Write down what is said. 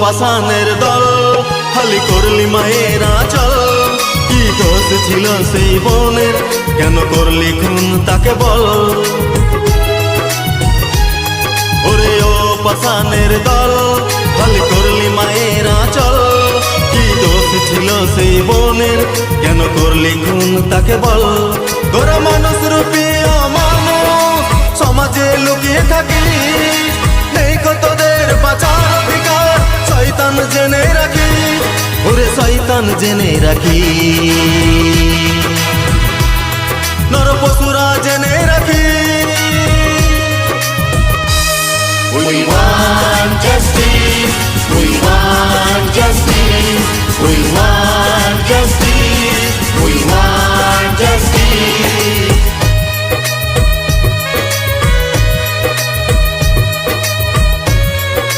পাষাণের দল খালি করলি মায়ের আঁচল। কি দোষ ছিল সেই বোনের, কেন করলি খুন তাকে বল। ওরে ও পাষাণের দল খালি করলি মায়ের আঁচল। কি দোষ ছিল সেই বোনের, কেন করলি খুন তাকে বল। তোরা মানুষ রূপী অমানুষ সমাজে লুকিয়ে থাকিস, নেই তোদের বাঁচার অধিকার, শয়তান জেনে রাখি, ওরে শয়তান জেনে রাখি।